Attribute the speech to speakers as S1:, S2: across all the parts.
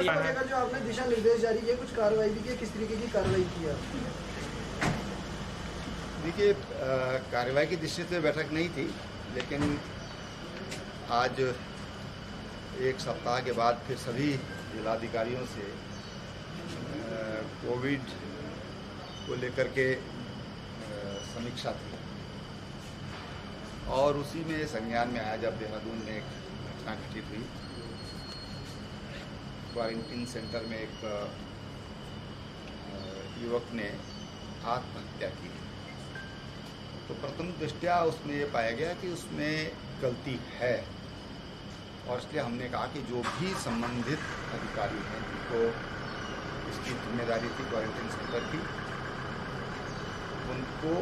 S1: जो आपने दिशा निर्देश जारी किए, कुछ कार्रवाई भी की, किस तरीके की कार्रवाई की है?
S2: देखिए, कार्रवाई की दृष्टि से बैठक नहीं थी, लेकिन आज एक सप्ताह के बाद फिर सभी जिलाधिकारियों से कोविड को लेकर के समीक्षा थी और उसी में संज्ञान में आया जब देहरादून में एक घटना घटित हुई। क्वारंटीन सेंटर में एक युवक ने आत्महत्या की। तो प्रथम दृष्टया उसमें ये पाया गया कि उसमें गलती है और इसलिए हमने कहा कि जो भी संबंधित अधिकारी हैं जिनको इसकी जिम्मेदारी थी क्वारंटीन सेंटर की, उनको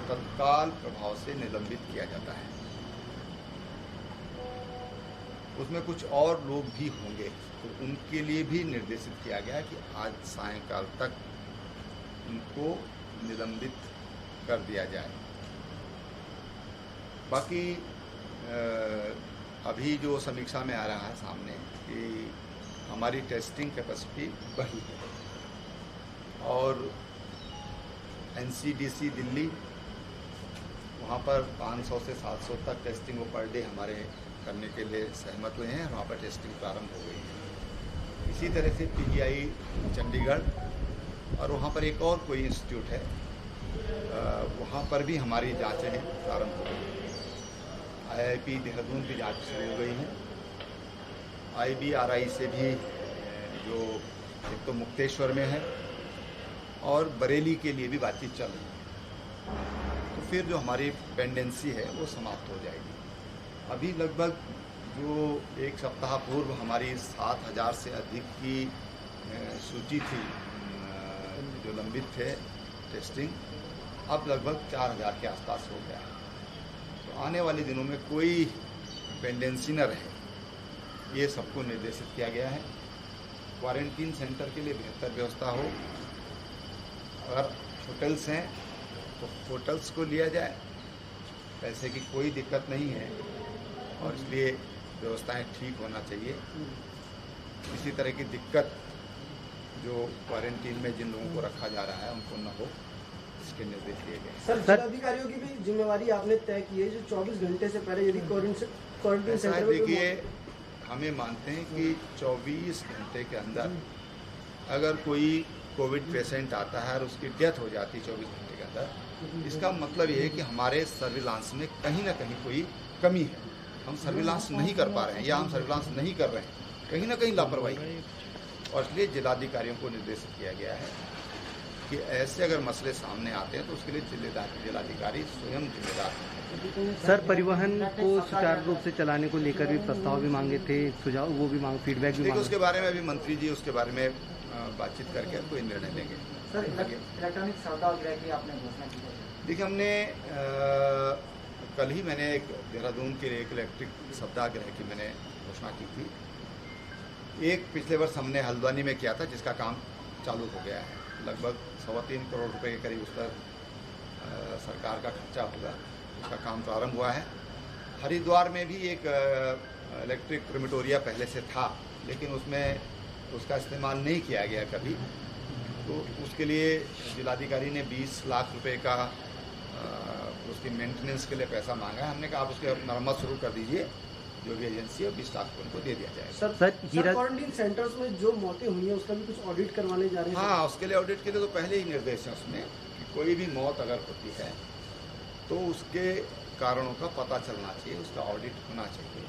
S2: तत्काल प्रभाव से निलंबित किया जाता है। उसमें कुछ और लोग भी होंगे तो उनके लिए भी निर्देशित किया गया कि आज सायंकाल तक उनको निलंबित कर दिया जाए। बाकी अभी जो समीक्षा में आ रहा है सामने कि हमारी टेस्टिंग कैपेसिटी बढ़ी है और एनसीडीसी दिल्ली वहाँ पर 500 से 700 तक टेस्टिंग वो पर डे हमारे करने के लिए सहमत हुए हैं। वहाँ पर टेस्टिंग प्रारंभ हो गई है। इसी तरह से पीजीआई चंडीगढ़ और वहाँ पर एक और कोई इंस्टीट्यूट है, वहाँ पर भी हमारी जांचें प्रारंभ हो गई हैं। आईआईपी देहरादून की जांच शुरू हो गई है। IBRI से भी जो एक तो मुक्तेश्वर में है और बरेली के लिए भी बातचीत चल रही है। तो फिर जो हमारी पेंडेंसी है वो समाप्त हो जाएगी। अभी लगभग जो एक सप्ताह पूर्व हमारी 7,000 से अधिक की सूची थी जो लंबित थे टेस्टिंग, अब लगभग 4,000 के आसपास हो गया है। तो आने वाले दिनों में कोई पेंडेंसी न रहे, ये सबको निर्देशित किया गया है। क्वारंटीन सेंटर के लिए बेहतर व्यवस्था हो। अगर होटल्स हैं तो होटल्स को लिया जाए, पैसे की कोई दिक्कत नहीं है और इसलिए व्यवस्थाएं ठीक होना चाहिए। इसी तरह की दिक्कत जो क्वारंटीन में जिन लोगों को रखा जा रहा है उनको न हो, इसके निर्देश दिए गए।
S1: सर, जिलाधिकारियों की भी जिम्मेवारी आपने तय की है जो 24 घंटे से पहले यदि क्वारंटीन सेंटर में,
S2: देखिए हमें मानते हैं कि 24 घंटे के अंदर अगर कोई कोविड पेशेंट आता है और उसकी डेथ हो जाती है 24 घंटे के अंदर, इसका मतलब ये है कि हमारे सर्विलांस में कहीं ना कहीं कोई कमी है। हम सर्विलांस नहीं कर पा रहे हैं या हम सर्विलांस नहीं कर रहे हैं, कहीं ना कहीं लापरवाही है। और इसलिए जिलाधिकारियों को निर्देशित किया गया है कि ऐसे अगर मसले सामने आते हैं तो उसके लिए जिलाधिकारी स्वयं जिम्मेदार हैं।
S3: सर, परिवहन को सुचारू रूप से चलाने को लेकर भी प्रस्ताव भी मांगे थे, सुझाव वो भी मांग, फीडबैक भी मांगे।
S2: उसके बारे में अभी मंत्री जी उसके बारे में बातचीत करके कोई निर्णय लेंगे।
S4: सर, इलेक्ट्रॉनिक सौदा की आपने घोषणा की है?
S2: देखिए, हमने कल ही मैंने एक देहरादून के एक इलेक्ट्रिक सौदागृह की मैंने घोषणा की थी। एक पिछले वर्ष हमने हल्द्वानी में किया था जिसका काम चालू हो गया है। लगभग 3.25 करोड़ रुपए के करीब उस पर सरकार का खर्चा होगा, उसका काम प्रारंभ हुआ है। हरिद्वार में भी एक इलेक्ट्रिक क्रेमेटोरिया पहले से था लेकिन उसमें उसका इस्तेमाल नहीं किया गया कभी, तो उसके लिए जिलाधिकारी ने 20 लाख रुपए का उसकी मेंटेनेंस के लिए पैसा मांगा है। हमने कहा आप उसकी मरम्मत शुरू कर दीजिए, जो भी एजेंसी है 20 लाख उनको दे दिया जाएगा।
S1: सर, क्वारंटीन सेंटर्स में जो मौतें हुई हैं उसका भी कुछ ऑडिट करवाने जा रहे हैं?
S2: हाँ, उसके लिए ऑडिट के लिए तो पहले ही निर्देश है उसमें कि कोई भी मौत अगर होती है तो उसके कारणों का पता चलना चाहिए, उसका ऑडिट होना चाहिए।